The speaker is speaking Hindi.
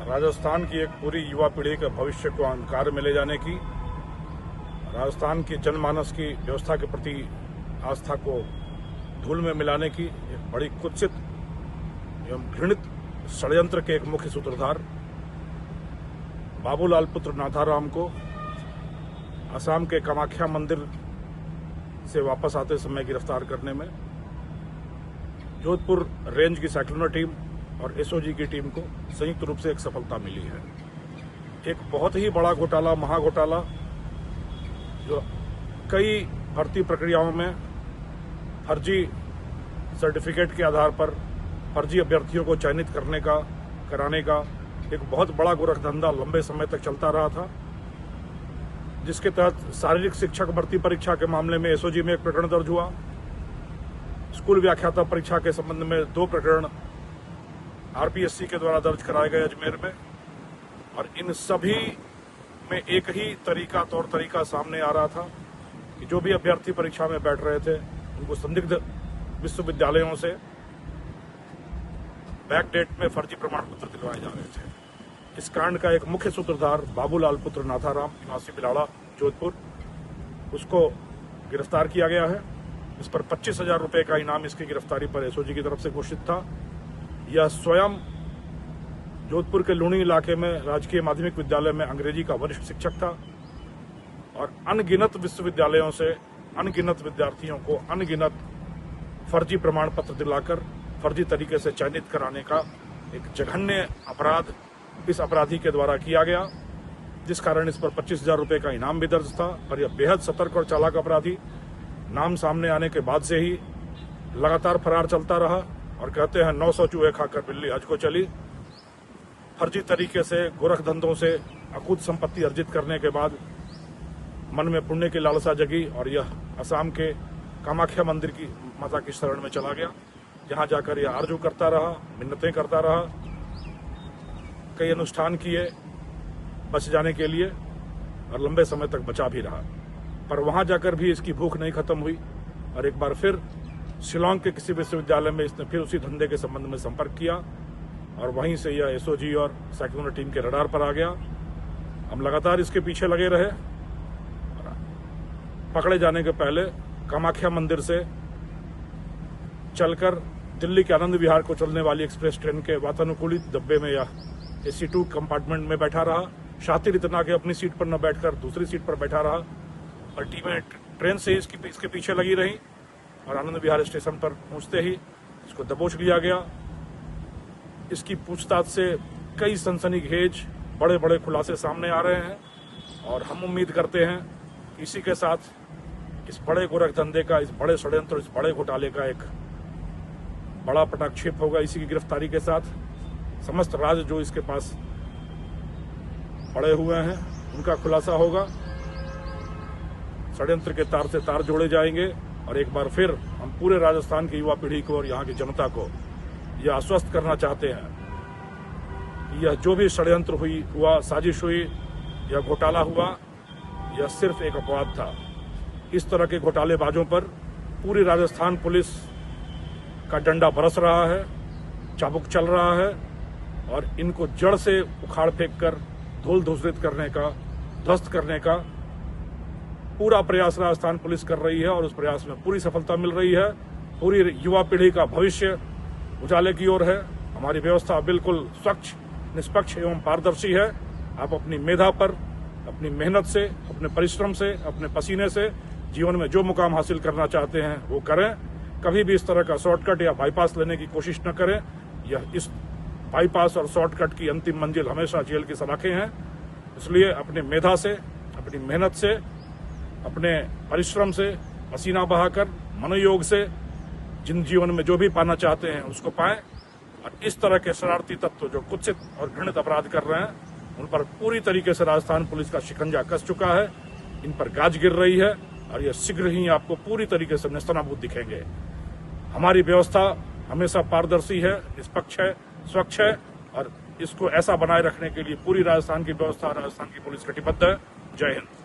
राजस्थान की एक पूरी युवा पीढ़ी के भविष्य को अंधकार में ले जाने की, राजस्थान की जनमानस की व्यवस्था के प्रति आस्था को धूल में मिलाने की एक बड़ी कुत्सित एवं घृणित षड्यंत्र के एक मुख्य सूत्रधार बाबूलाल पुत्र नाथाराम को असम के कामाख्या मंदिर से वापस आते समय गिरफ्तार करने में जोधपुर रेंज की साइक्लोनर टीम और एसओजी की टीम को संयुक्त रूप से एक सफलता मिली है। एक बहुत ही बड़ा घोटाला, महाघोटाला, जो कई भर्ती प्रक्रियाओं में फर्जी सर्टिफिकेट के आधार पर फर्जी अभ्यर्थियों को चयनित कराने का एक बहुत बड़ा गोरखधंधा लंबे समय तक चलता रहा था, जिसके तहत शारीरिक शिक्षक भर्ती परीक्षा के मामले में एसओजी में एक प्रकरण दर्ज हुआ। स्कूल व्याख्याता परीक्षा के संबंध में 2 प्रकरण आरपीएससी के द्वारा दर्ज कराए गए अजमेर में, और इन सभी में एक ही तौर तरीका सामने आ रहा था कि जो भी अभ्यर्थी परीक्षा में बैठ रहे थे उनको संदिग्ध विश्वविद्यालयों से बैक डेट में फर्जी प्रमाण पत्र दिलवाए जा रहे थे। इस कांड का एक मुख्य सूत्रधार बाबूलाल पुत्र नाथाराम, निवासी बिलाड़ा, जोधपुर, उसको गिरफ्तार किया गया है। इस पर 25,000 रुपए का इनाम इसकी गिरफ्तारी पर एसओजी की तरफ से घोषित था। यह स्वयं जोधपुर के लूणी इलाके में राजकीय माध्यमिक विद्यालय में अंग्रेजी का वरिष्ठ शिक्षक था और अनगिनत विश्वविद्यालयों से अनगिनत विद्यार्थियों को अनगिनत फर्जी प्रमाण पत्र दिलाकर फर्जी तरीके से चयनित कराने का एक जघन्य अपराध इस अपराधी के द्वारा किया गया, जिस कारण इस पर 25,000 रुपए का इनाम भी दर्ज था। पर यह बेहद सतर्क और चालाक अपराधी नाम सामने आने के बाद से ही लगातार फरार चलता रहा और कहते हैं 900 चूहे खाकर बिल्ली हज को चली। फर्जी तरीके से गोरखधंधों से अकूत संपत्ति अर्जित करने के बाद मन में पुण्य की लालसा जगी और यह असम के कामाख्या मंदिर की माता की शरण में चला गया, जहां जाकर यह आरजू करता रहा, मिन्नतें करता रहा, कई अनुष्ठान किए बच जाने के लिए और लंबे समय तक बचा भी रहा। पर वहां जाकर भी इसकी भूख नहीं खत्म हुई और एक बार फिर शिलांग के किसी विश्वविद्यालय में इसने फिर उसी धंधे के संबंध में संपर्क किया और वहीं से यह एसओजी और साइक्लोनर टीम के रडार पर आ गया। हम लगातार इसके पीछे लगे रहे। पकड़े जाने के पहले कामाख्या मंदिर से चलकर दिल्ली के आनंद विहार को चलने वाली एक्सप्रेस ट्रेन के वातानुकूलित डब्बे में या AC2 कंपार्टमेंट में बैठा रहा। शातिर इतना कि अपनी सीट पर न बैठकर दूसरी सीट पर बैठा रहा और टीमें ट्रेन से इसके पीछे लगी रही और आनंद विहार स्टेशन पर पहुंचते ही इसको दबोच लिया गया। इसकी पूछताछ से कई सनसनीखेज बड़े बड़े खुलासे सामने आ रहे हैं और हम उम्मीद करते हैं कि इसी के साथ इस बड़े गोरखधंधे का, इस बड़े षड्यंत्र, इस बड़े घोटाले का एक बड़ा पटाक्षेप होगा। इसी की गिरफ्तारी के साथ समस्त राज जो इसके पास पड़े हुए हैं उनका खुलासा होगा, षड्यंत्र के तार से तार जोड़े जाएंगे और एक बार फिर हम पूरे राजस्थान की युवा पीढ़ी को और यहाँ की जनता को यह आश्वस्त करना चाहते हैं, यह जो भी षड्यंत्र हुआ, साजिश हुई, यह घोटाला हुआ, यह सिर्फ एक अपवाद था। इस तरह के घोटालेबाजों पर पूरी राजस्थान पुलिस का डंडा बरस रहा है, चाबुक चल रहा है और इनको जड़ से उखाड़ फेंक कर धूल धूसरित करने का, ध्वस्त करने का पूरा प्रयास राजस्थान पुलिस कर रही है और उस प्रयास में पूरी सफलता मिल रही है। पूरी युवा पीढ़ी का भविष्य उजाले की ओर है। हमारी व्यवस्था बिल्कुल स्वच्छ, निष्पक्ष एवं पारदर्शी है। आप अपनी मेधा पर, अपनी मेहनत से, अपने परिश्रम से, अपने पसीने से जीवन में जो मुकाम हासिल करना चाहते हैं वो करें। कभी भी इस तरह का शॉर्टकट या बाईपास लेने की कोशिश न करें। यह इस बाईपास और शॉर्टकट की अंतिम मंजिल हमेशा जेल की सलाखें हैं। इसलिए अपनी मेधा से, अपनी मेहनत से, अपने परिश्रम से, पसीना बहाकर, मनोयोग से जिन जीवन में जो भी पाना चाहते हैं उसको पाएं और इस तरह के शरारती तत्व जो कुत्सित और घृणित अपराध कर रहे हैं उन पर पूरी तरीके से राजस्थान पुलिस का शिकंजा कस चुका है। इन पर गाज गिर रही है और यह शीघ्र ही आपको पूरी तरीके से नेस्तनाबूद दिखेंगे। हमारी व्यवस्था हमेशा पारदर्शी है, निष्पक्ष है, स्वच्छ है और इसको ऐसा बनाए रखने के लिए पूरी राजस्थान की व्यवस्था, राजस्थान की पुलिस कटिबद्ध है। जय हिंद।